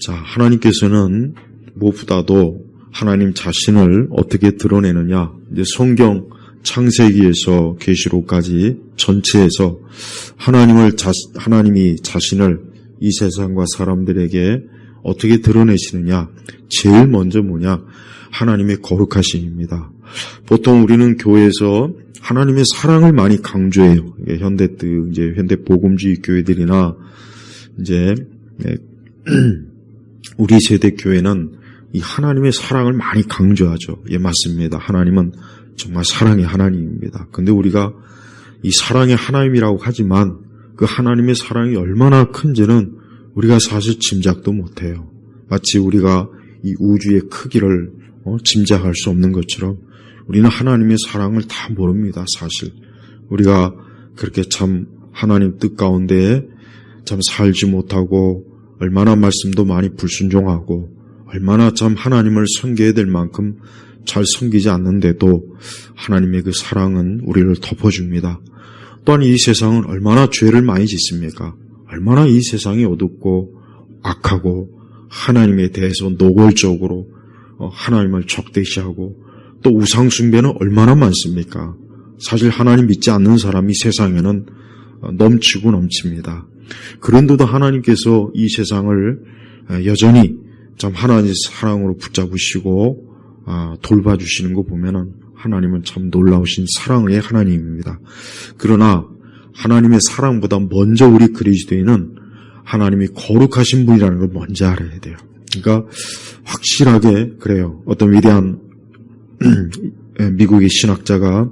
자, 하나님께서는 무엇보다도 하나님 자신을 어떻게 드러내느냐. 이제 성경 창세기에서 계시록까지 전체에서 하나님이 자신을 이 세상과 사람들에게 어떻게 드러내시느냐. 제일 먼저 뭐냐? 하나님의 거룩하심입니다. 보통 우리는 교회에서 하나님의 사랑을 많이 강조해요. 현대 복음주의 교회들이나 이제 우리 세대 교회는 이 하나님의 사랑을 많이 강조하죠. 예, 맞습니다. 하나님은 정말 사랑의 하나님입니다. 근데 우리가 이 사랑의 하나님이라고 하지만 그 하나님의 사랑이 얼마나 큰지는 우리가 사실 짐작도 못해요. 마치 우리가 이 우주의 크기를 짐작할 수 없는 것처럼 우리는 하나님의 사랑을 다 모릅니다. 사실 우리가 그렇게 참 하나님 뜻 가운데 참 살지 못하고 얼마나 말씀도 많이 불순종하고 얼마나 참 하나님을 섬겨야 될 만큼 잘 섬기지 않는데도 하나님의 그 사랑은 우리를 덮어줍니다. 또한 이 세상은 얼마나 죄를 많이 짓습니까? 얼마나 이 세상이 어둡고 악하고 하나님에 대해서 노골적으로 하나님을 적대시하고 또 우상 숭배는 얼마나 많습니까? 사실 하나님 믿지 않는 사람이 세상에는 넘치고 넘칩니다. 그런데도 하나님께서 이 세상을 여전히 참 하나님의 사랑으로 붙잡으시고 돌봐주시는 거 보면은 하나님은 참 놀라우신 사랑의 하나님입니다. 그러나 하나님의 사랑보다 먼저 우리 그리스도인은 하나님이 거룩하신 분이라는 걸 먼저 알아야 돼요. 그러니까 확실하게 그래요. 어떤 위대한 미국의 신학자가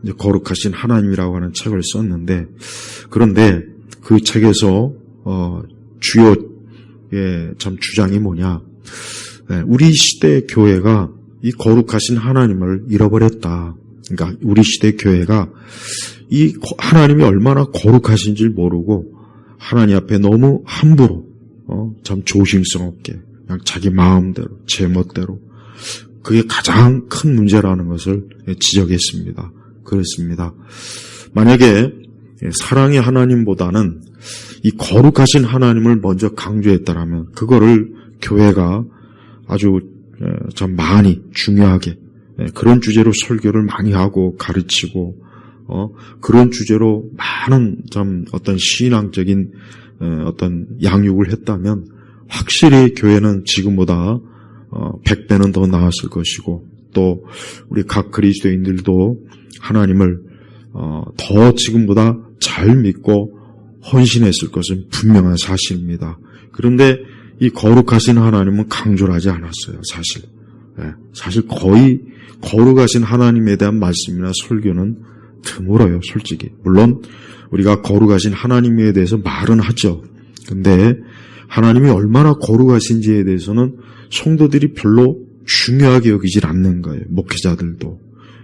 이제 거룩하신 하나님이라고 하는 책을 썼는데, 그런데 그 책에서 주요 참 주장이 뭐냐? 우리 시대 교회가 이 거룩하신 하나님을 잃어버렸다. 그러니까 우리 시대 교회가 이 하나님이 얼마나 거룩하신지를 모르고 하나님 앞에 너무 함부로 참 조심스럽게 그냥 자기 마음대로 제멋대로, 그게 가장 큰 문제라는 것을 지적했습니다. 그렇습니다. 만약에 사랑의 하나님보다는 이 거룩하신 하나님을 먼저 강조했다라면 그거를 교회가 아주 참 많이 중요하게 그런 주제로 설교를 많이 하고 가르치고 그런 주제로 많은 참 어떤 신앙적인 어떤 양육을 했다면 확실히 교회는 지금보다 100배는 더 나았을 것이고, 또 우리 각 그리스도인들도 하나님을 더 지금보다 잘 믿고 헌신했을 것은 분명한 사실입니다. 그런데 이 거룩하신 하나님은 강조를 하지 않았어요. 사실 거의 거룩하신 하나님에 대한 말씀이나 설교는 드물어요. 솔직히 물론 우리가 거룩하신 하나님에 대해서 말은 하죠. 근데 하나님이 얼마나 거룩하신지에 대해서는 성도들이 별로 중요하게 여기질 않는 거예요. 목회자들도.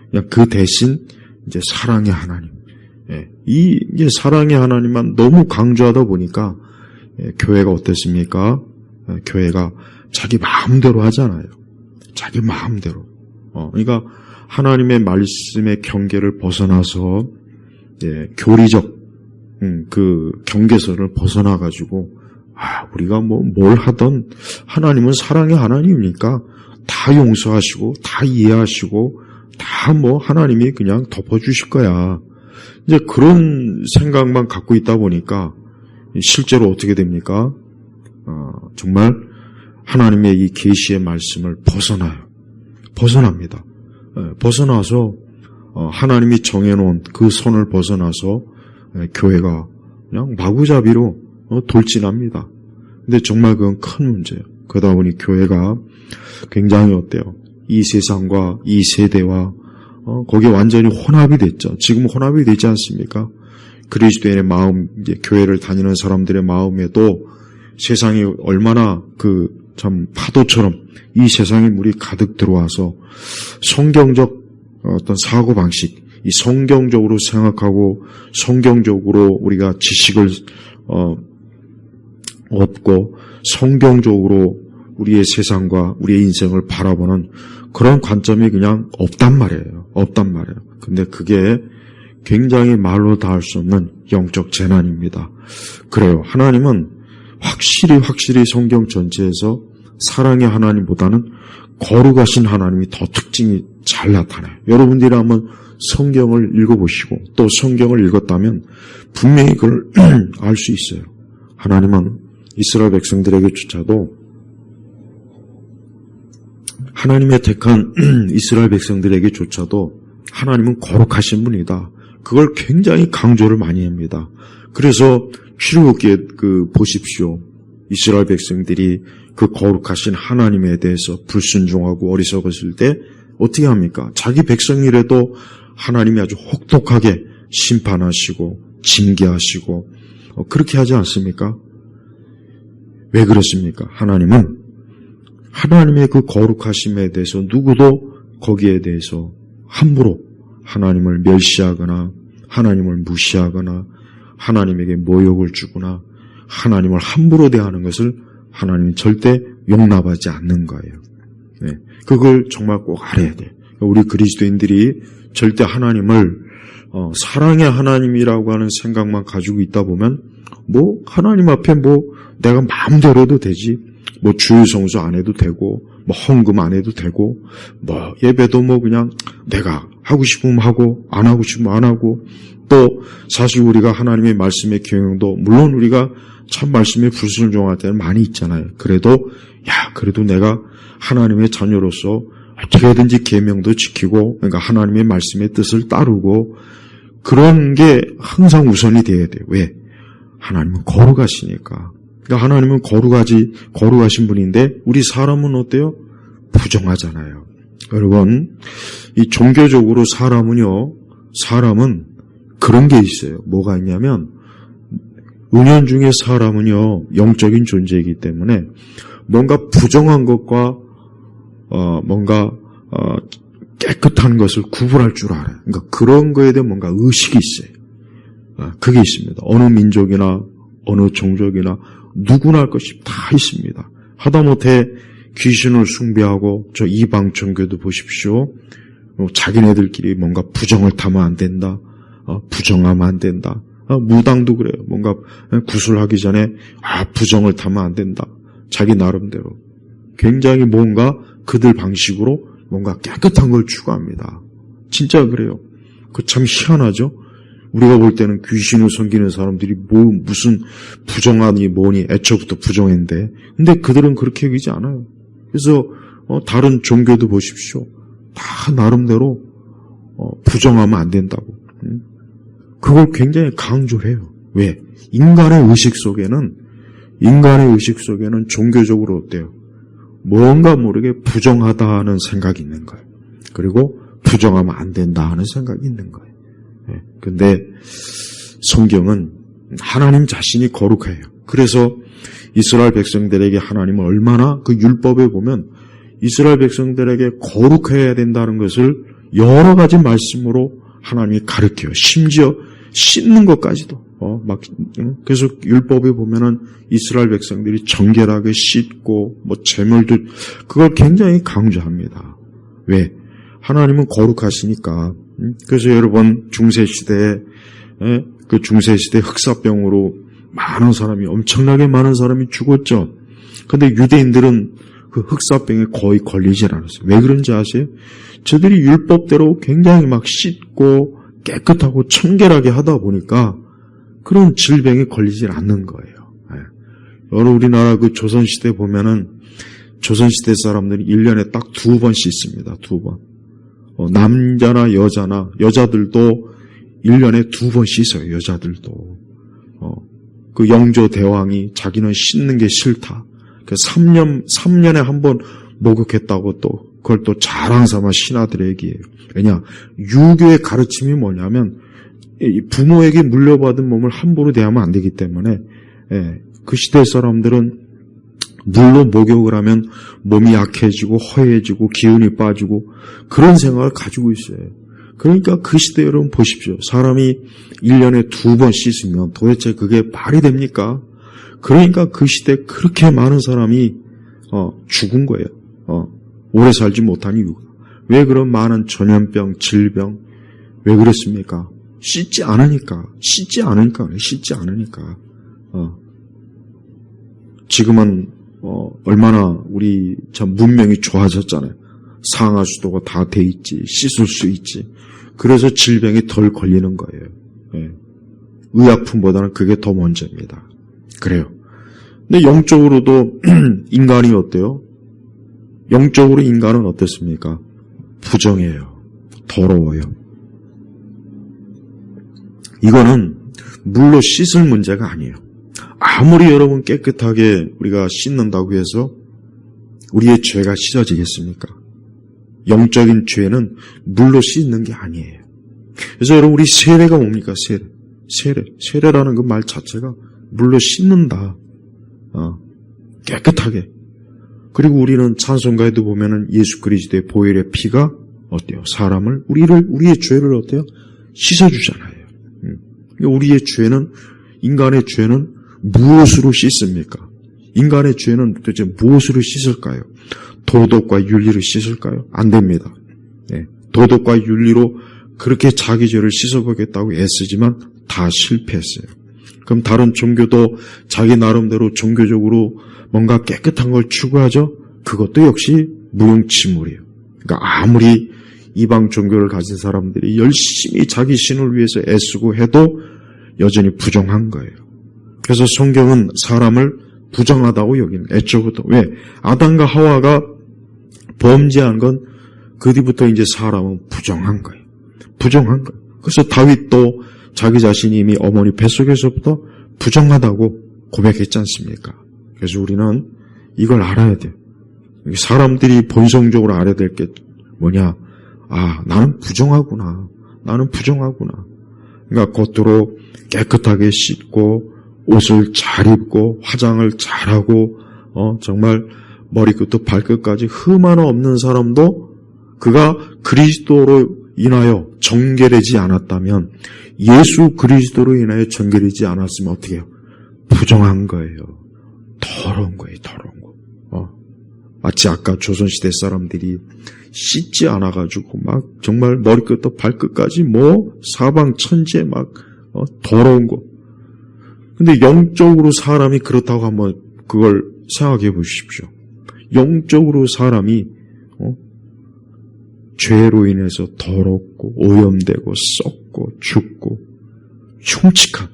그냥 그 대신 이제 사랑의 하나님. 이게 사랑의 하나님만 너무 강조하다 보니까 교회가 어땠습니까? 교회가 자기 마음대로 하잖아요. 자기 마음대로. 그러니까 하나님의 말씀의 경계를 벗어나서 교리적 그 경계선을 벗어나 가지고 우리가 뭘 하던 하나님은 사랑의 하나님이니까 다 용서하시고 다 이해하시고 다 하나님이 그냥 덮어주실 거야. 이제 그런 생각만 갖고 있다 보니까 실제로 어떻게 됩니까? 정말 하나님의 이 계시의 말씀을 벗어납니다. 벗어나서 하나님이 정해놓은 그 선을 벗어나서 교회가 그냥 마구잡이로 돌진합니다. 근데 정말 그건 큰 문제예요. 그러다 보니 교회가 굉장히 어때요? 이 세상과 이 세대와 거기에 완전히 혼합이 됐죠. 지금 혼합이 되지 않습니까? 그리스도인의 마음, 이제 교회를 다니는 사람들의 마음에도 세상이 얼마나 참 파도처럼 이 세상에 물이 가득 들어와서 성경적 어떤 사고방식, 이 성경적으로 생각하고 성경적으로 우리가 지식을 얻고 성경적으로 우리의 세상과 우리의 인생을 바라보는 그런 관점이 그냥 없단 말이에요. 근데 그게 굉장히 말로 다 할 수 없는 영적 재난입니다. 그래요. 하나님은 확실히 성경 전체에서 사랑의 하나님보다는 거룩하신 하나님이 더 특징이 잘 나타나요. 여러분들이 한번 성경을 읽어보시고 또 성경을 읽었다면 분명히 그걸 알 수 있어요. 하나님은 이스라엘 백성들에게조차도 하나님의 택한 이스라엘 백성들에게조차도 하나님은 거룩하신 분이다. 그걸 굉장히 강조를 많이 합니다. 그래서 출애굽기에 보십시오. 이스라엘 백성들이 그 거룩하신 하나님에 대해서 불순종하고 어리석었을 때 어떻게 합니까? 자기 백성이라도 하나님이 아주 혹독하게 심판하시고 징계하시고 그렇게 하지 않습니까? 왜 그렇습니까? 하나님은 하나님의 그 거룩하심에 대해서 누구도 거기에 대해서 함부로 하나님을 멸시하거나 하나님을 무시하거나 하나님에게 모욕을 주거나 하나님을 함부로 대하는 것을 하나님은 절대 용납하지 않는 거예요. 네. 그걸 정말 꼭 알아야 돼요. 우리 그리스도인들이 절대 하나님을 사랑의 하나님이라고 하는 생각만 가지고 있다 보면 하나님 앞에 내가 마음대로 도 되지, 주일 성수 안 해도 되고, 헌금 안 해도 되고, 예배도 그냥 내가 하고 싶으면 하고, 안 하고 싶으면 안 하고, 또 사실 우리가 하나님의 말씀의 경영도 물론 우리가 참 말씀에 불순종할 때는 많이 있잖아요. 그래도 내가 하나님의 자녀로서 어떻게든지 계명도 지키고, 그러니까 하나님의 말씀의 뜻을 따르고, 그런 게 항상 우선이 돼야 돼요. 왜? 하나님은 거룩하시니까. 그러니까 하나님은 거룩하신 분인데 우리 사람은 어때요? 부정하잖아요. 여러분, 이 종교적으로 사람은 그런 게 있어요. 뭐가 있냐면 은연중에 사람은요 영적인 존재이기 때문에 뭔가 부정한 것과 깨끗한 것을 구분할 줄 알아요. 그러니까 그런 거에 대한 뭔가 의식이 있어요. 그게 있습니다. 어느 민족이나 어느 종족이나 누구나 할 것이 다 있습니다. 하다못해 귀신을 숭배하고 저 이방 종교도 보십시오. 자기네들끼리 뭔가 부정을 타면 안 된다. 부정하면 안 된다. 무당도 그래요. 뭔가 구술하기 전에 부정을 타면 안 된다. 자기 나름대로 굉장히 뭔가 그들 방식으로 뭔가 깨끗한 걸 추구합니다. 진짜 그래요. 그 참 희한하죠. 우리가 볼 때는 귀신을 섬기는 사람들이 무슨 부정하니 뭐니 애초부터 부정인데, 근데 그들은 그렇게 여기지 않아요. 그래서 다른 종교도 보십시오. 다 나름대로 부정하면 안 된다고. 그걸 굉장히 강조를 해요. 왜? 인간의 의식 속에는 종교적으로 어때요? 뭔가 모르게 부정하다는 생각이 있는 거예요. 그리고 부정하면 안 된다 하는 생각이 있는 거예요. 근데 성경은 하나님 자신이 거룩해요. 그래서 이스라엘 백성들에게 하나님은 얼마나 그 율법에 보면 이스라엘 백성들에게 거룩해야 된다는 것을 여러 가지 말씀으로 하나님이 가르쳐요. 심지어 씻는 것까지도. 그래서 율법에 보면은 이스라엘 백성들이 정결하게 씻고 제물도 그걸 굉장히 강조합니다. 왜? 하나님은 거룩하시니까. 그래서 여러분 중세시대에 흑사병으로 엄청나게 많은 사람이 죽었죠. 근데 유대인들은 그 흑사병에 거의 걸리질 않았어요. 왜 그런지 아세요? 저들이 율법대로 굉장히 씻고 깨끗하고 청결하게 하다 보니까 그런 질병에 걸리질 않는 거예요. 여러분 우리나라 그 조선시대 보면은 조선시대 사람들이 1년에 딱 2번 씻습니다. 2번. 남자나 여자들도 1년에 2번 씻어요. 여자들도. 그 영조 대왕이 자기는 씻는 게 싫다. 그 3년에 한 번 목욕했다고 그걸 또 자랑 삼아 신하들에게 얘기해요. 왜냐? 유교의 가르침이 뭐냐면 부모에게 물려받은 몸을 함부로 대하면 안 되기 때문에 그 시대 사람들은 물로 목욕을 하면 몸이 약해지고 허해지고 기운이 빠지고 그런 생각을 가지고 있어요. 그러니까 그 시대 여러분 보십시오. 사람이 1년에 2번 씻으면 도대체 그게 말이 됩니까? 그러니까 그 시대 그렇게 많은 사람이 죽은 거예요. 오래 살지 못한 이유가. 왜 그런 많은 전염병, 질병 왜 그랬습니까? 씻지 않으니까. 지금은 얼마나 우리 참 문명이 좋아졌잖아요. 상하 수도가 다 돼 있지, 씻을 수 있지. 그래서 질병이 덜 걸리는 거예요. 예. 의약품보다는 그게 더 먼저입니다. 그래요. 근데 영적으로도 인간이 어때요? 영적으로 인간은 어떻습니까? 부정해요. 더러워요. 이거는 물로 씻을 문제가 아니에요. 아무리 여러분 깨끗하게 우리가 씻는다고 해서 우리의 죄가 씻어지겠습니까? 영적인 죄는 물로 씻는 게 아니에요. 그래서 여러분 우리 세례가 뭡니까? 세례라는 그 말 자체가 물로 씻는다. 깨끗하게. 그리고 우리는 찬송가에도 보면은 예수 그리스도의 보혈의 피가 어때요? 우리의 죄를 어때요? 씻어주잖아요. 우리의 죄는, 인간의 죄는 무엇으로 씻습니까? 인간의 죄는 도대체 무엇으로 씻을까요? 도덕과 윤리로 씻을까요? 안 됩니다. 네. 도덕과 윤리로 그렇게 자기 죄를 씻어보겠다고 애쓰지만 다 실패했어요. 그럼 다른 종교도 자기 나름대로 종교적으로 뭔가 깨끗한 걸 추구하죠? 그것도 역시 무용지물이에요. 그러니까 아무리 이방 종교를 가진 사람들이 열심히 자기 신을 위해서 애쓰고 해도 여전히 부정한 거예요. 그래서 성경은 사람을 부정하다고 여기는 애초부터. 왜? 아담과 하와가 범죄한 건 그 뒤부터 이제 사람은 부정한 거예요. 부정한 거예요. 그래서 다윗도 자기 자신이 이미 어머니 뱃속에서부터 부정하다고 고백했지 않습니까? 그래서 우리는 이걸 알아야 돼요. 사람들이 본성적으로 알아야 될 게 뭐냐? 나는 부정하구나. 나는 부정하구나. 그러니까 겉으로 깨끗하게 씻고 옷을 잘 입고 화장을 잘하고 정말 머리끝부터 발끝까지 흠 하나 없는 사람도 그가 그리스도로 인하여 정결되지 않았다면, 예수 그리스도로 인하여 정결되지 않았으면 어떻게 해요? 부정한 거예요. 더러운 거예요. 더러운 거. 마치 아까 조선시대 사람들이 씻지 않아가지고 막 정말 머리끝부터 발끝까지 사방천지에 막 더러운 거. 근데 영적으로 사람이 그렇다고 한번 그걸 생각해 보십시오. 영적으로 사람이 죄로 인해서 더럽고 오염되고 썩고 죽고 흉측한,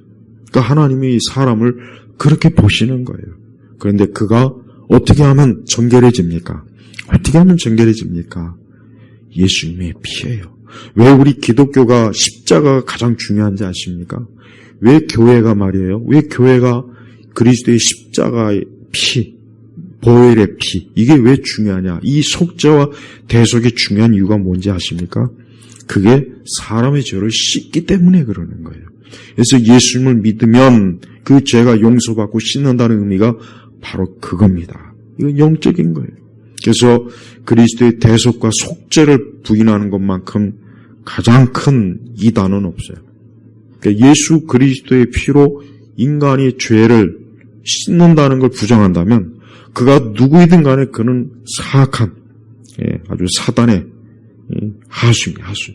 그러니까 하나님이 사람을 그렇게 보시는 거예요. 그런데 그가 어떻게 하면 정결해집니까? 어떻게 하면 정결해집니까? 예수님의 피예요. 왜 우리 기독교가 십자가가 가장 중요한지 아십니까? 왜 교회가 말이에요? 왜 교회가 그리스도의 십자가의 피, 보혈의 피, 이게 왜 중요하냐? 이 속죄와 대속이 중요한 이유가 뭔지 아십니까? 그게 사람의 죄를 씻기 때문에 그러는 거예요. 그래서 예수님을 믿으면 그 죄가 용서받고 씻는다는 의미가 바로 그겁니다. 이건 영적인 거예요. 그래서 그리스도의 대속과 속죄를 부인하는 것만큼 가장 큰 이단은 없어요. 그러니까 예수 그리스도의 피로 인간이 죄를 씻는다는 걸 부정한다면 그가 누구이든 간에 그는 사악한, 아주 사단의 하수입니다. 하수.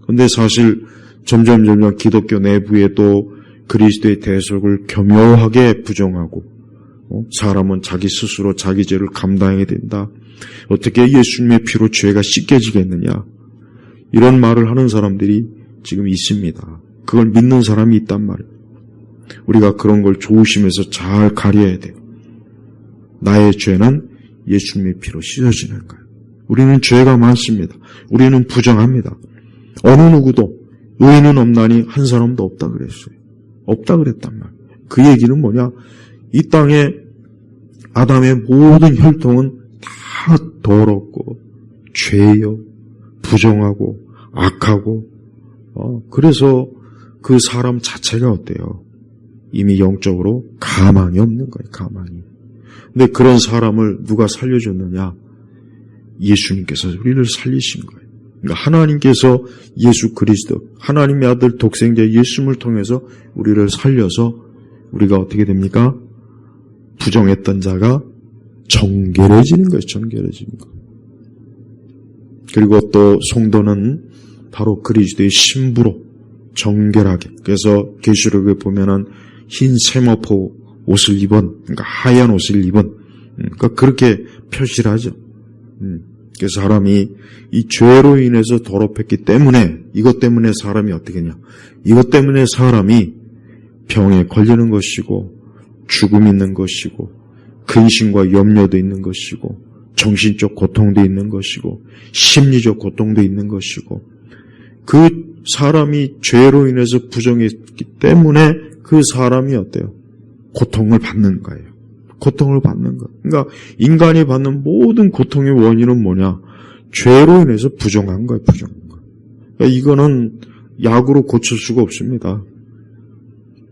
그런데 사실 점점 기독교 내부에도 그리스도의 대속을 교묘하게 부정하고, 사람은 자기 스스로 자기 죄를 감당해야 된다. 어떻게 예수님의 피로 죄가 씻겨지겠느냐. 이런 말을 하는 사람들이 지금 있습니다. 그걸 믿는 사람이 있단 말이에요. 우리가 그런 걸 조심해서 잘 가려야 돼요. 나의 죄는 예수님의 피로 씻어지는 거예요. 우리는 죄가 많습니다. 우리는 부정합니다. 어느 누구도 의인은 없나니 한 사람도 없다 그랬어요. 없다 그랬단 말이에요. 그 얘기는 뭐냐? 이 땅에 아담의 모든 혈통은 다 더럽고 죄요, 부정하고 악하고, 그래서 그 사람 자체가 어때요? 이미 영적으로 가망이 없는 거예요. 가망이. 근데 그런 사람을 누가 살려줬느냐? 예수님께서 우리를 살리신 거예요. 그러니까 하나님께서 예수 그리스도, 하나님의 아들 독생자 예수님을 통해서 우리를 살려서 우리가 어떻게 됩니까? 부정했던 자가 정결해지는 거예요. 정결해지는 거. 그리고 또 성도는 바로 그리스도의 신부로 정결하게. 그래서 계시록에 보면은 흰 세마포 옷을 입은, 그러니까 하얀 옷을 입은, 그러니까 그렇게 표시를 하죠. 그래서 사람이 이 죄로 인해서 더럽혔기 때문에, 이것 때문에 사람이 어떻게 하냐. 이것 때문에 사람이 병에 걸리는 것이고, 죽음이 있는 것이고, 근심과 염려도 있는 것이고, 정신적 고통도 있는 것이고, 심리적 고통도 있는 것이고, 그 사람이 죄로 인해서 부정했기 때문에 그 사람이 어때요? 고통을 받는 거예요. 고통을 받는 거. 그러니까 인간이 받는 모든 고통의 원인은 뭐냐? 죄로 인해서 부정한 거예요. 부정한 거. 그러니까 이거는 약으로 고칠 수가 없습니다.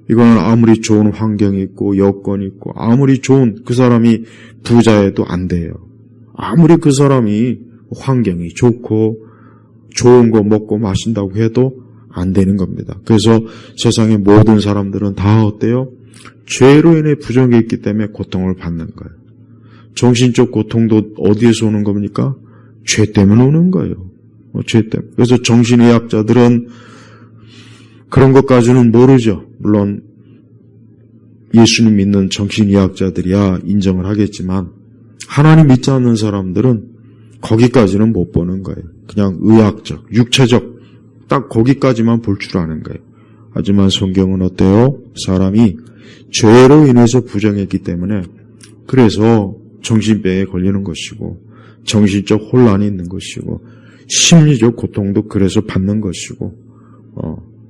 이거는 아무리 좋은 환경이 있고 여건이 있고 아무리 좋은 그 사람이 부자여도 안 돼요. 아무리 그 사람이 환경이 좋고 좋은 거 먹고 마신다고 해도 안 되는 겁니다. 그래서 세상의 모든 사람들은 다 어때요? 죄로 인해 부정했기 때문에 고통을 받는 거예요. 정신적 고통도 어디에서 오는 겁니까? 죄 때문에 오는 거예요. 죄 때문에. 그래서 정신의학자들은 그런 것까지는 모르죠. 물론 예수님 믿는 정신의학자들이야 인정을 하겠지만 하나님 믿지 않는 사람들은 거기까지는 못 보는 거예요. 그냥 의학적, 육체적 딱 거기까지만 볼 줄 아는 거예요. 하지만 성경은 어때요? 사람이 죄로 인해서 부정했기 때문에 그래서 정신병에 걸리는 것이고 정신적 혼란이 있는 것이고 심리적 고통도 그래서 받는 것이고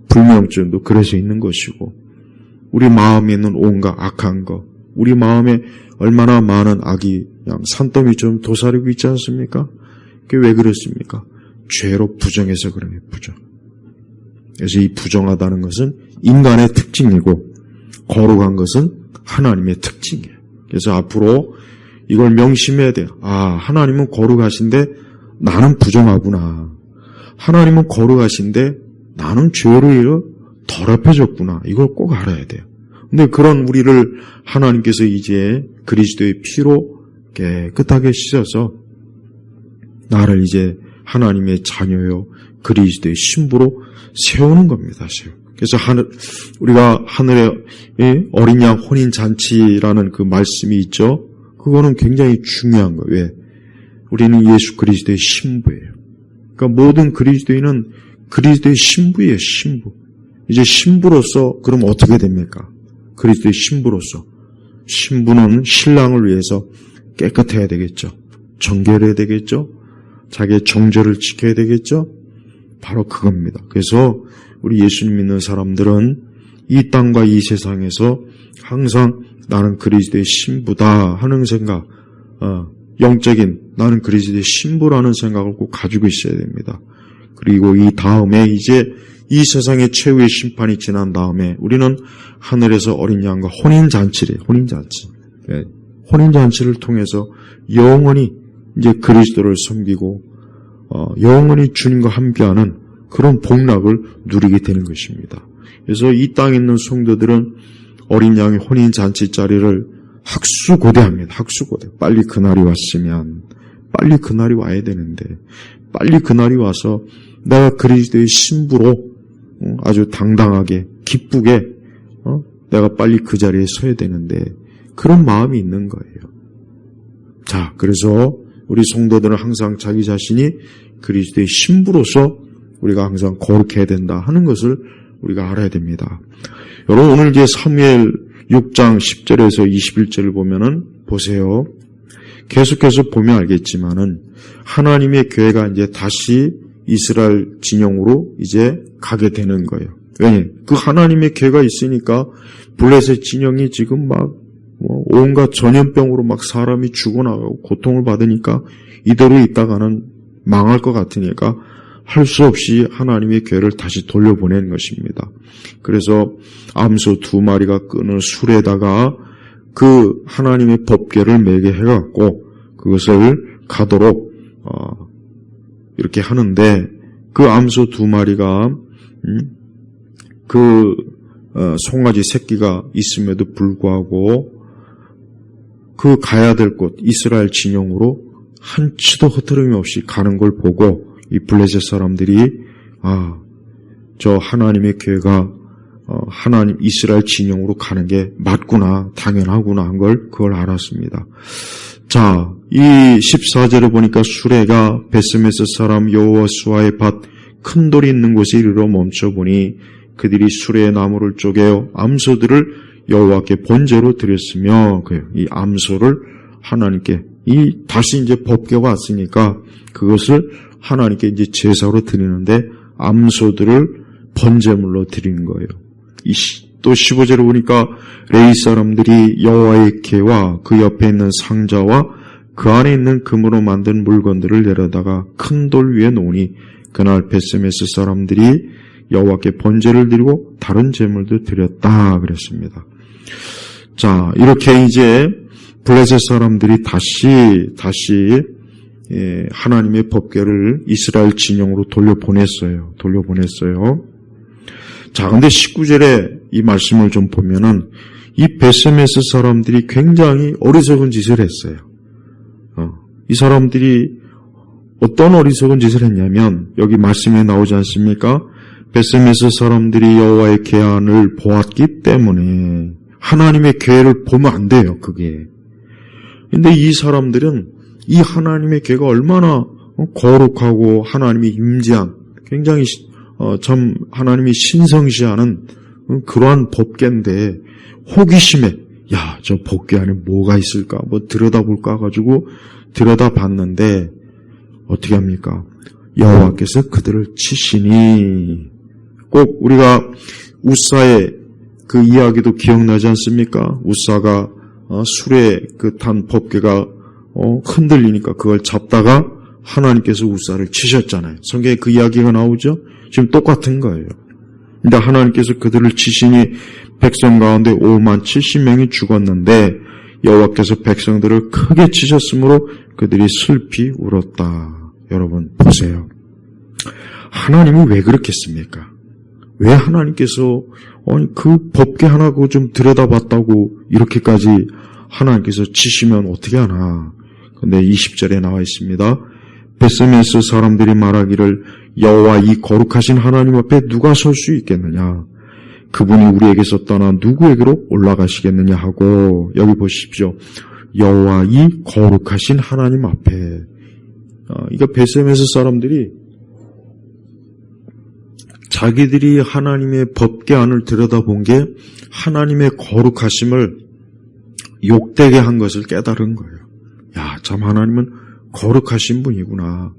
불면증도 그래서 있는 것이고 우리 마음에 있는 온갖 악한 거 우리 마음에 얼마나 많은 악이 그냥 산더미처럼 도사리고 있지 않습니까? 그게 왜 그렇습니까? 죄로 부정해서 그런 게 부정. 그래서 이 부정하다는 것은 인간의 특징이고 거룩한 것은 하나님의 특징이에요. 그래서 앞으로 이걸 명심해야 돼요. 아, 하나님은 거룩하신데 나는 부정하구나. 하나님은 거룩하신데 나는 죄로 인해 더럽혀졌구나. 이걸 꼭 알아야 돼요. 근데 그런 우리를 하나님께서 이제 그리스도의 피로 깨끗하게 씻어서 나를 이제 하나님의 자녀요 그리스도의 신부로 세우는 겁니다. 그래서 우리가 하늘의 어린 양 혼인 잔치라는 그 말씀이 있죠. 그거는 굉장히 중요한 거예요. 왜? 우리는 예수 그리스도의 신부예요. 그러니까 모든 그리스도인은 그리스도의 신부예요. 신부. 이제 신부로서 그럼 어떻게 됩니까? 그리스도의 신부로서 신부는 신랑을 위해서 깨끗해야 되겠죠. 정결해야 되겠죠. 자기의 정절을 지켜야 되겠죠. 바로 그겁니다. 그래서 우리 예수님 믿는 사람들은 이 땅과 이 세상에서 항상 나는 그리스도의 신부다 하는 생각, 영적인 나는 그리스도의 신부라는 생각을 꼭 가지고 있어야 됩니다. 그리고 이 다음에 이제 이 세상의 최후의 심판이 지난 다음에 우리는 하늘에서 어린 양과 혼인잔치래요. 혼인잔치. 네. 혼인잔치를 통해서 영원히 이제 그리스도를 섬기고 영원히 주님과 함께하는 그런 복락을 누리게 되는 것입니다. 그래서 이 땅에 있는 성도들은 어린 양의 혼인잔치 자리를 학수고대합니다. 학수고대. 빨리 그날이 왔으면 빨리 그날이 와야 되는데 빨리 그날이 와서 내가 그리스도의 신부로 아주 당당하게 기쁘게 내가 빨리 그 자리에 서야 되는데 그런 마음이 있는 거예요. 자, 그래서 우리 성도들은 항상 자기 자신이 그리스도의 신부로서 우리가 항상 거룩해야 된다 하는 것을 우리가 알아야 됩니다. 여러분 오늘 이제 사무엘 6장 10절에서 21절을 보면은 보세요. 계속해서 보면 알겠지만은 하나님의 교회가 이제 다시 이스라엘 진영으로 이제 가게 되는 거예요. 왜냐면 그 하나님의 교회가 있으니까 블레셋 진영이 지금 막 온갖 전염병으로 막 사람이 죽어나가고 고통을 받으니까 이대로 있다가는 망할 것 같으니까 할 수 없이 하나님의 교회를 다시 돌려보내는 것입니다. 그래서 암소 2마리가 끄는 술에다가 그 하나님의 법궤를 매게 해갖고 그것을 가도록 이렇게 하는데 그 암소 2마리가 그 송아지 새끼가 있음에도 불구하고 그 가야 될 곳 이스라엘 진영으로 한치도 흐트름이 없이 가는 걸 보고 이 블레셋 사람들이 저 하나님의 교회가 하나님 이스라엘 진영으로 가는 게 맞구나, 당연하구나 한 그걸 알았습니다. 자, 이 14절에 보니까 수레가 베스메스 사람 여호수아의 밭 큰 돌이 있는 곳에 이르러 멈춰보니 그들이 수레의 나무를 쪼개어 암소들을 여호와께 번제로 드렸으며, 이 암소를 하나님께, 다시 이제 법궤가 왔으니까 그것을 하나님께 이제 제사로 드리는데 암소들을 번제물로 드린 거예요. 또 15절에 보니까 레위 사람들이 여호와의 궤와 그 옆에 있는 상자와 그 안에 있는 금으로 만든 물건들을 내려다가 큰 돌 위에 놓으니 그날 베스메스 사람들이 여호와께 번제를 드리고 다른 제물도 드렸다 그랬습니다. 자, 이렇게 이제 블레셋 사람들이 다시 하나님의 법궤를 이스라엘 진영으로 돌려보냈어요. 자, 근데 19절에 이 말씀을 좀 보면은 이 베스메스 사람들이 굉장히 어리석은 짓을 했어요. 이 사람들이 어떤 어리석은 짓을 했냐면, 여기 말씀에 나오지 않습니까? 베스메스 사람들이 여호와의 궤안을 보았기 때문에 하나님의 궤를 보면 안 돼요, 그게. 근데 이 사람들은 이 하나님의 궤가 얼마나 거룩하고 하나님이 임재한, 굉장히 참 하나님이 신성시하는 그러한 법궤인데 호기심에 저 법궤 안에 뭐가 있을까 들여다볼까 가지고 들여다봤는데 어떻게 합니까? 여호와께서 그들을 치시니. 꼭 우리가 우사의 그 이야기도 기억나지 않습니까? 우사가 수레 탄 법궤가 흔들리니까 그걸 잡다가 하나님께서 우사를 치셨잖아요. 성경에 그 이야기가 나오죠? 지금 똑같은 거예요. 근데 하나님께서 그들을 치시니 백성 가운데 5만 70명이 죽었는데 여호와께서 백성들을 크게 치셨으므로 그들이 슬피 울었다. 여러분 보세요. 하나님이 왜 그렇겠습니까? 왜 하나님께서 그 법궤 하나 그거 좀 들여다봤다고 이렇게까지 하나님께서 치시면 어떻게 하나. 근데 20절에 나와 있습니다. 베스메스 사람들이 말하기를 여호와 이 거룩하신 하나님 앞에 누가 설 수 있겠느냐? 그분이 우리에게서 떠나 누구에게로 올라가시겠느냐 하고, 여기 보십시오. 여호와 이 거룩하신 하나님 앞에. 이거 베스메스 사람들이 자기들이 하나님의 법궤 안을 들여다본 게 하나님의 거룩하심을 욕되게 한 것을 깨달은 거예요. 참 하나님은 거룩하신 분이구나.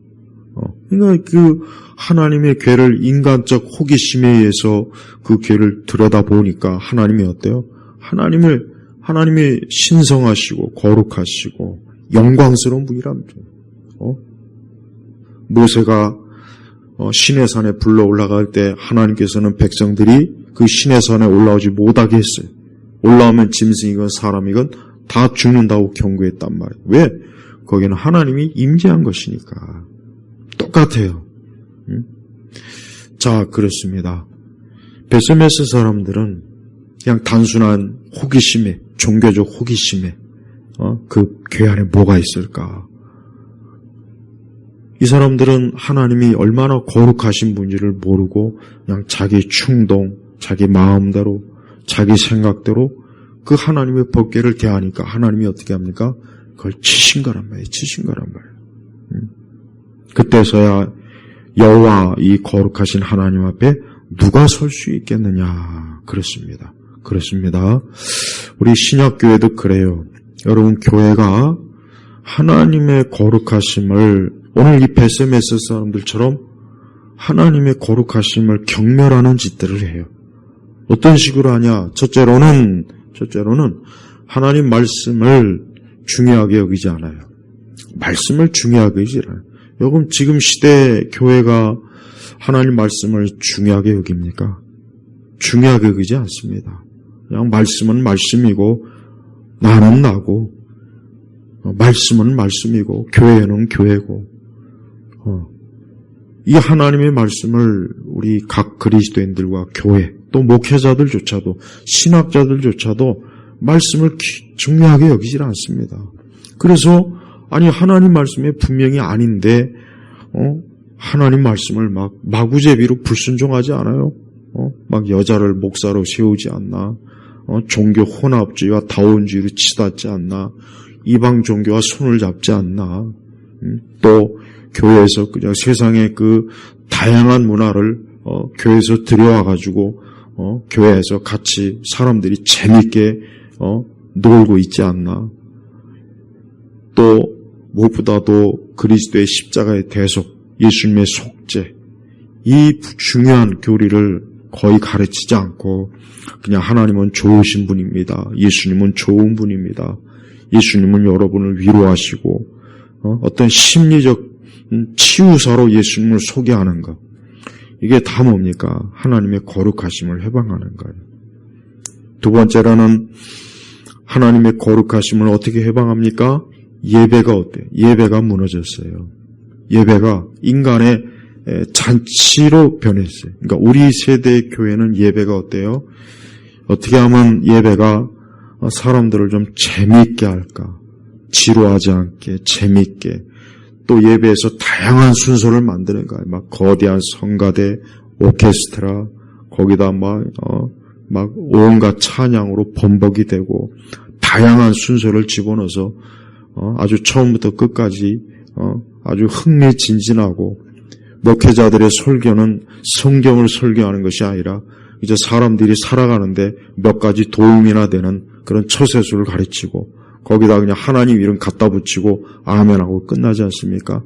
그러니까 그 하나님의 궤를 인간적 호기심에 의해서 그 궤를 들여다보니까 하나님이 어때요? 하나님이 신성하시고 거룩하시고 영광스러운 분이랍니다. 모세가 시내산에 불러 올라갈 때 하나님께서는 백성들이 그 시내산에 올라오지 못하게 했어요. 올라오면 짐승이건 사람이건 다 죽는다고 경고했단 말이에요. 왜? 거기는 하나님이 임재한 것이니까. 똑같아요. 자, 그렇습니다. 베스메스 사람들은 그냥 단순한 호기심에, 종교적 호기심에 그 궤 안에 뭐가 있을까? 이 사람들은 하나님이 얼마나 거룩하신 분인지를 모르고 그냥 자기 충동, 자기 마음대로, 자기 생각대로 그 하나님의 법궤를 대하니까 하나님이 어떻게 합니까? 그걸 치신 거란 말이에요. 그때서야 여호와 이 거룩하신 하나님 앞에 누가 설 수 있겠느냐. 그렇습니다. 우리 신약교회도 그래요. 여러분, 교회가 하나님의 거룩하심을, 오늘 이 베스메스 사람들처럼 하나님의 거룩하심을 경멸하는 짓들을 해요. 어떤 식으로 하냐? 첫째로는 하나님 말씀을 중요하게 여기지 않아요. 말씀을 중요하게 여기지 않아요. 여러분, 지금 시대 교회가 하나님 말씀을 중요하게 여깁니까? 중요하게 여기지 않습니다. 그냥 말씀은 말씀이고 나는 나고, 말씀은 말씀이고 교회는 교회고, 이 하나님의 말씀을 우리 각 그리스도인들과 교회, 또 목회자들조차도, 신학자들조차도 말씀을 중요하게 여기질 않습니다. 그래서 하나님 말씀이 분명히 아닌데 하나님 말씀을 마구제비로 불순종하지 않아요. 막 여자를 목사로 세우지 않나? 종교 혼합주의와 다원주의로 치닫지 않나? 이방 종교와 손을 잡지 않나? 또 교회에서 그냥 세상의 그 다양한 문화를 교회에서 들여와가지고 교회에서 같이 사람들이 재밌게 놀고 있지 않나? 또 무엇보다도 그리스도의 십자가의 대속, 예수님의 속죄, 이 중요한 교리를 거의 가르치지 않고 그냥 하나님은 좋으신 분입니다. 예수님은 좋은 분입니다. 예수님은 여러분을 위로하시고 어떤 심리적 치유사로 예수님을 소개하는 것, 이게 다 뭡니까? 하나님의 거룩하심을 해방하는 거예요. 두 번째로는 하나님의 거룩하심을 어떻게 해방합니까? 예배가 어때요? 예배가 무너졌어요. 예배가 인간의 잔치로 변했어요. 그러니까 우리 세대의 교회는 예배가 어때요? 어떻게 하면 예배가 사람들을 좀 재미있게 할까? 지루하지 않게 재미있게, 또 예배에서 다양한 순서를 만드는 거예요. 막 거대한 성가대, 오케스트라, 거기다 막 온갖 찬양으로 범벅이 되고 다양한 순서를 집어넣어서 아주 처음부터 끝까지 아주 흥미진진하고, 목회자들의 설교는 성경을 설교하는 것이 아니라 이제 사람들이 살아가는데 몇 가지 도움이나 되는 그런 처세술을 가르치고 거기다 그냥 하나님 이름 갖다 붙이고 아멘하고 끝나지 않습니까?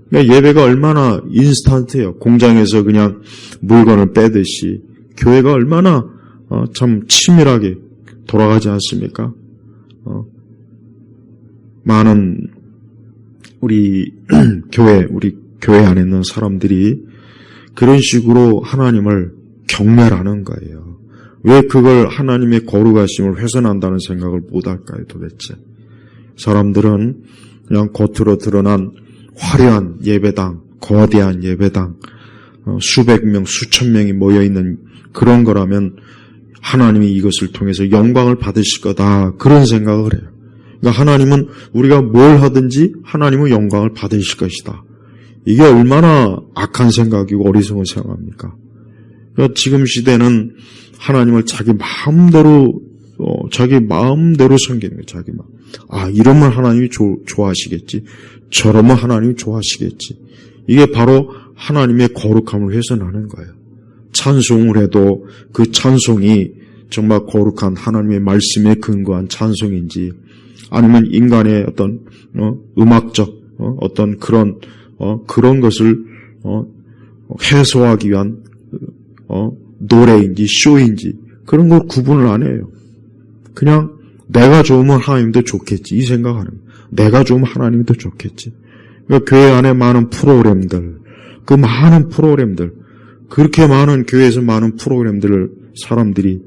그러니까 예배가 얼마나 인스턴트해요. 공장에서 그냥 물건을 빼듯이 교회가 얼마나 참 치밀하게 돌아가지 않습니까? 많은 우리 교회 안에 있는 사람들이 그런 식으로 하나님을 경멸하는 거예요. 왜 그걸 하나님의 거룩하심을 훼손한다는 생각을 못할까요, 도대체? 사람들은 그냥 겉으로 드러난 화려한 예배당, 거대한 예배당, 수백 명, 수천 명이 모여있는 그런 거라면 하나님이 이것을 통해서 영광을 받으실 거다, 그런 생각을 해요. 그러니까 하나님은 우리가 뭘 하든지 하나님은 영광을 받으실 것이다. 이게 얼마나 악한 생각이고 어리석은 생각입니까? 그러니까 지금 시대는 하나님을 자기 마음대로 섬기는 거예요. 자기 마음. 이러면 하나님이 좋아하시겠지. 저러면 하나님이 좋아하시겠지. 이게 바로 하나님의 거룩함을 훼손하는 거예요. 찬송을 해도 그 찬송이 정말 거룩한 하나님의 말씀에 근거한 찬송인지, 아니면 인간의 어떤 음악적 어떤 그런 것을 해소하기 위한 노래인지 쇼인지 그런 걸 구분을 안 해요. 그냥 내가 좋으면 하나님도 좋겠지, 이 생각하는 거예요. 내가 좋으면 하나님도 좋겠지. 그러니까 교회 안에 많은 프로그램들, 그 많은 프로그램들, 그렇게 많은 교회에서 많은 프로그램들을 사람들이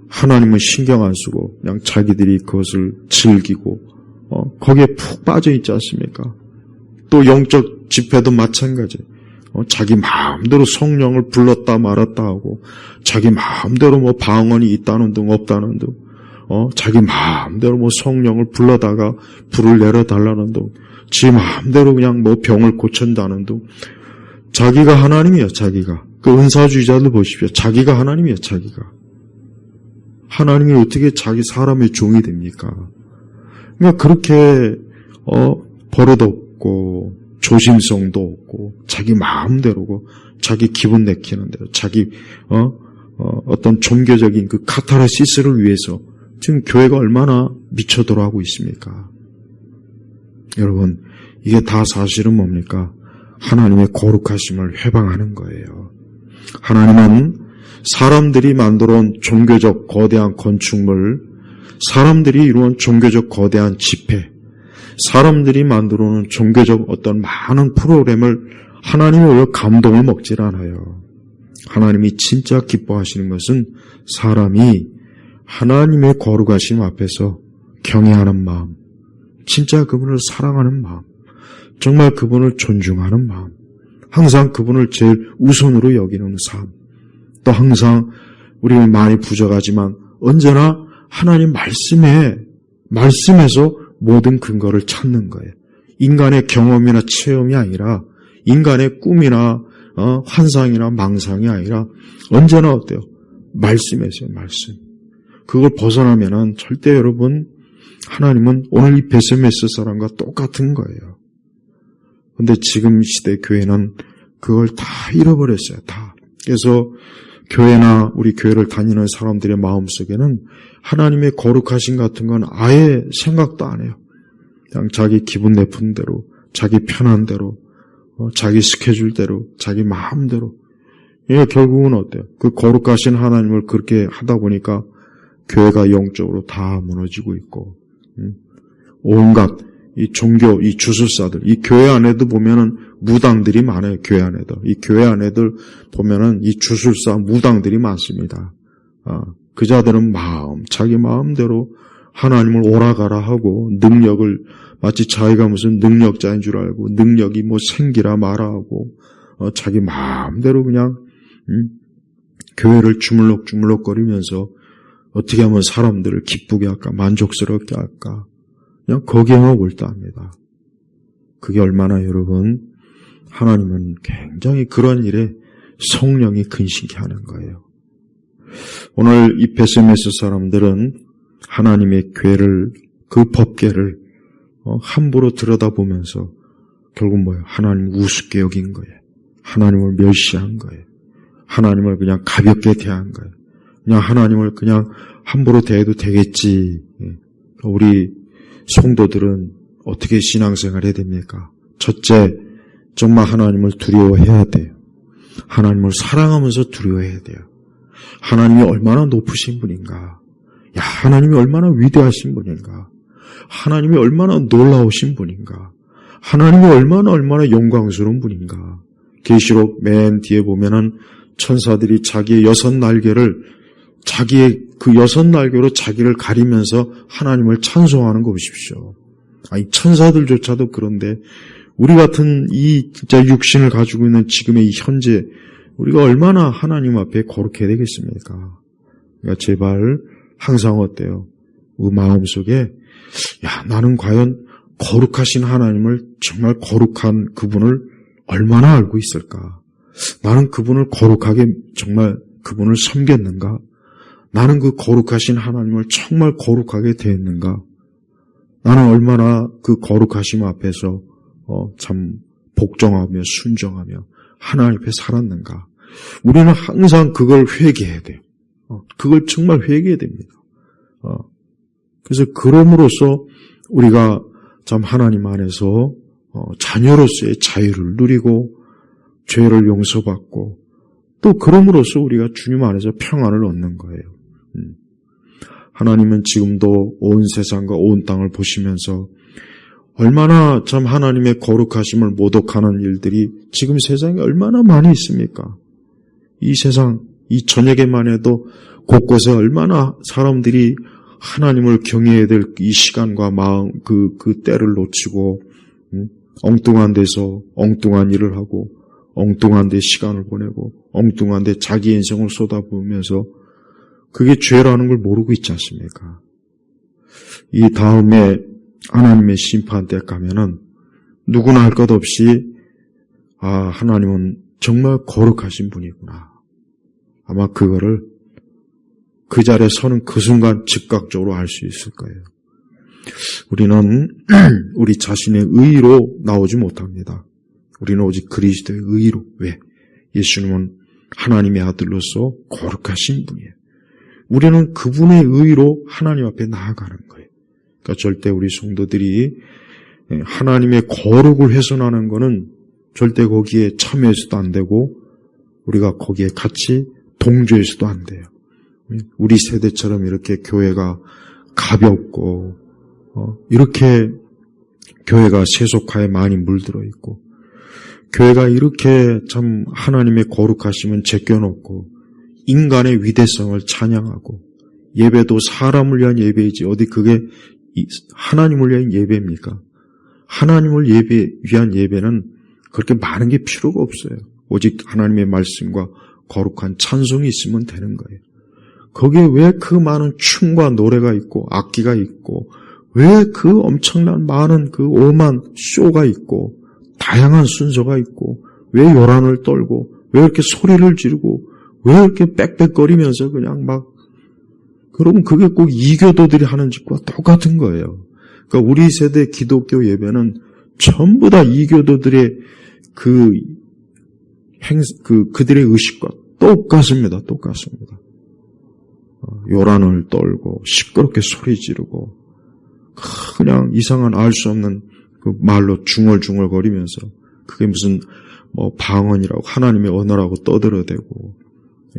하나님은 신경 안 쓰고 그냥 자기들이 그것을 즐기고 거기에 푹 빠져 있지 않습니까? 또 영적 집회도 마찬가지예요. 자기 마음대로 성령을 불렀다 말았다 하고, 자기 마음대로 뭐 방언이 있다는 둥 없다는 둥, 자기 마음대로 뭐 성령을 불러다가 불을 내려달라는 둥, 지 마음대로 그냥 뭐 병을 고친다는 둥. 자기가 하나님이야, 자기가. 그 은사주의자들 보십시오. 자기가 하나님이야, 자기가. 하나님이 어떻게 자기 사람의 종이 됩니까? 그러니까 그렇게 버릇 없고 조심성도 없고 자기 마음대로고 자기 기분 내키는 대로 자기 어떤 종교적인 그 카타르시스를 위해서 지금 교회가 얼마나 미쳐 돌아가고 있습니까? 여러분, 이게 다 사실은 뭡니까? 하나님의 거룩하심을 해방하는 거예요. 하나님은 사람들이 만들어온 종교적 거대한 건축물, 사람들이 이루어온 종교적 거대한 집회, 사람들이 만들어오는 종교적 어떤 많은 프로그램을 하나님이 오히려 감동을 먹질 않아요. 하나님이 진짜 기뻐하시는 것은 사람이 하나님의 거룩하심 앞에서 경외하는 마음, 진짜 그분을 사랑하는 마음, 정말 그분을 존중하는 마음, 항상 그분을 제일 우선으로 여기는 삶, 또 항상 우리는 많이 부족하지만 언제나 하나님 말씀에서 모든 근거를 찾는 거예요. 인간의 경험이나 체험이 아니라 인간의 꿈이나 환상이나 망상이 아니라 언제나 어때요? 말씀이세요, 말씀. 그걸 벗어나면은 절대 여러분, 하나님은 오늘 이 베세메스 사람과 똑같은 거예요. 근데 지금 시대 교회는 그걸 다 잃어버렸어요, 다. 그래서 교회나 우리 교회를 다니는 사람들의 마음속에는 하나님의 거룩하심 같은 건 아예 생각도 안 해요. 그냥 자기 기분 내픈 대로, 자기 편한 대로, 자기 스케줄대로, 자기 마음대로. 이게 결국은 어때요? 그 거룩하신 하나님을 그렇게 하다 보니까 교회가 영적으로 다 무너지고 있고, 온갖 이 종교, 이 주술사들, 이 교회 안에도 보면은 무당들이 많아요, 교회 안에도. 이 교회 안에들 보면은 이 주술사 무당들이 많습니다. 그 자들은 자기 마음대로 하나님을 오라가라 하고, 능력을, 마치 자기가 무슨 능력자인 줄 알고, 능력이 뭐 생기라 마라 하고, 자기 마음대로 그냥, 교회를 주물럭주물럭거리면서 어떻게 하면 사람들을 기쁘게 할까, 만족스럽게 할까, 그냥 거기에만 몰두합니다. 그게 얼마나 여러분, 하나님은 굉장히 그런 일에 성령이 근심케 하는 거예요. 오늘 이 베세메스 사람들은 하나님의 교회를, 그 법궤를 함부로 들여다보면서 결국 뭐예요? 하나님 우습게 여긴 거예요. 하나님을 멸시한 거예요. 하나님을 그냥 가볍게 대한 거예요. 그냥 하나님을 그냥 함부로 대해도 되겠지. 우리 성도들은 어떻게 신앙생활 해야 됩니까? 첫째, 정말 하나님을 두려워해야 돼요. 하나님을 사랑하면서 두려워해야 돼요. 하나님이 얼마나 높으신 분인가. 하나님이 얼마나 위대하신 분인가. 하나님이 얼마나 놀라우신 분인가. 하나님이 얼마나 영광스러운 분인가. 계시록 맨 뒤에 보면은 천사들이 자기의 6날개를 자기의 그 6날개로 자기를 가리면서 하나님을 찬송하는 거 보십시오. 아니, 천사들조차도 그런데 우리 같은 이 진짜 육신을 가지고 있는 지금의 이 현재 우리가 얼마나 하나님 앞에 거룩해야 되겠습니까? 그러니까 제발 항상 어때요? 우리 마음속에 나는 과연 거룩하신 하나님을 정말 거룩한 그분을 얼마나 알고 있을까? 나는 그분을 거룩하게 정말 그분을 섬겼는가? 나는 그 거룩하신 하나님을 정말 거룩하게 대했는가? 나는 얼마나 그 거룩하심 앞에서 참 복종하며 순종하며 하나님 앞에 살았는가? 우리는 항상 그걸 회개해야 돼요. 그걸 정말 회개해야 됩니다. 그래서 그럼으로써 우리가 참 하나님 안에서 자녀로서의 자유를 누리고 죄를 용서받고 또 그럼으로써 우리가 주님 안에서 평안을 얻는 거예요. 하나님은 지금도 온 세상과 온 땅을 보시면서 얼마나 참 하나님의 거룩하심을 모독하는 일들이 지금 세상에 얼마나 많이 있습니까? 이 세상, 이 저녁에만 해도 곳곳에 얼마나 사람들이 하나님을 경외해야 될 이 시간과 마음, 그 때를 놓치고, 엉뚱한 데서 엉뚱한 일을 하고, 엉뚱한 데 시간을 보내고, 엉뚱한 데 자기 인생을 쏟아부으면서 그게 죄라는 걸 모르고 있지 않습니까? 이 다음에 하나님의 심판대 가면은 누구나 할 것 없이 하나님은 정말 거룩하신 분이구나. 아마 그거를 그 자리에 서는 그 순간 즉각적으로 알 수 있을 거예요. 우리는 우리 자신의 의로 나오지 못합니다. 우리는 오직 그리스도의 의로. 왜? 예수님은 하나님의 아들로서 거룩하신 분이에요. 우리는 그분의 의로 하나님 앞에 나아가는 거예요. 그러니까 절대 우리 성도들이 하나님의 거룩을 훼손하는 것은 절대 거기에 참여해서도 안 되고 우리가 거기에 같이 동조해서도 안 돼요. 우리 세대처럼 이렇게 교회가 가볍고 이렇게 교회가 세속화에 많이 물들어 있고 교회가 이렇게 참 하나님의 거룩하심은 제껴놓고 인간의 위대성을 찬양하고 예배도 사람을 위한 예배이지 어디 그게 하나님을 위한 예배입니까? 하나님을 위한 예배는 그렇게 많은 게 필요가 없어요. 오직 하나님의 말씀과 거룩한 찬송이 있으면 되는 거예요. 거기에 왜 그 많은 춤과 노래가 있고 악기가 있고 왜 그 엄청난 많은 그 오만 쇼가 있고 다양한 순서가 있고 왜 요란을 떨고 왜 이렇게 소리를 지르고 왜 이렇게 빽빽거리면서 그냥 막 여러분 그게 꼭 이교도들이 하는 짓과 똑같은 거예요. 그러니까 우리 세대 기독교 예배는 전부 다 이교도들의 그들의 의식과 똑같습니다. 똑같습니다. 요란을 떨고 시끄럽게 소리 지르고 그냥 이상한 알 수 없는 그 말로 중얼중얼거리면서 그게 무슨 방언이라고 하나님의 언어라고 떠들어대고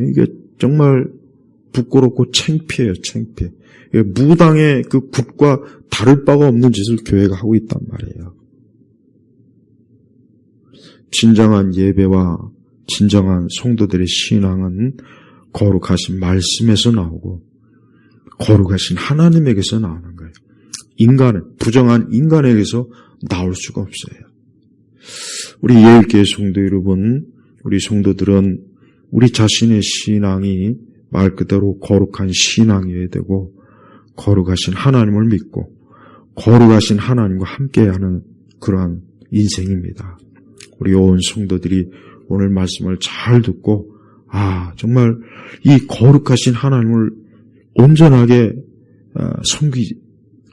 이게 정말 부끄럽고 창피해요. 창피해. 무당의 그 굿과 다를 바가 없는 짓을 교회가 하고 있단 말이에요. 진정한 예배와 진정한 성도들의 신앙은 거룩하신 말씀에서 나오고 거룩하신 하나님에게서 나오는 거예요. 부정한 인간에게서 나올 수가 없어요. 우리 예일교회 성도 여러분, 우리 성도들은 우리 자신의 신앙이 말 그대로 거룩한 신앙이어야 되고 거룩하신 하나님을 믿고 거룩하신 하나님과 함께하는 그러한 인생입니다. 우리 온 성도들이 오늘 말씀을 잘 듣고 정말 이 거룩하신 하나님을 온전하게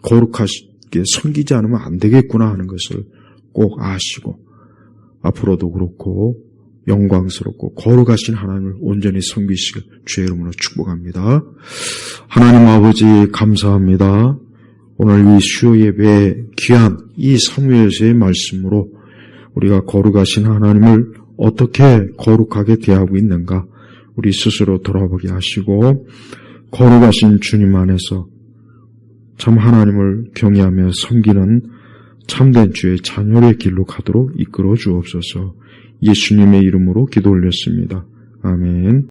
거룩하게 섬기지 않으면 안 되겠구나 하는 것을 꼭 아시고 앞으로도 그렇고 영광스럽고 거룩하신 하나님을 온전히 섬기시길 주의 이름으로 축복합니다. 하나님 아버지 감사합니다. 오늘 이 수요 예배의 귀한 이 사무엘서의 말씀으로 우리가 거룩하신 하나님을 어떻게 거룩하게 대하고 있는가 우리 스스로 돌아보게 하시고 거룩하신 주님 안에서 참 하나님을 경외하며 섬기는 참된 주의 자녀의 길로 가도록 이끌어 주옵소서. 예수님의 이름으로 기도 올렸습니다. 아멘.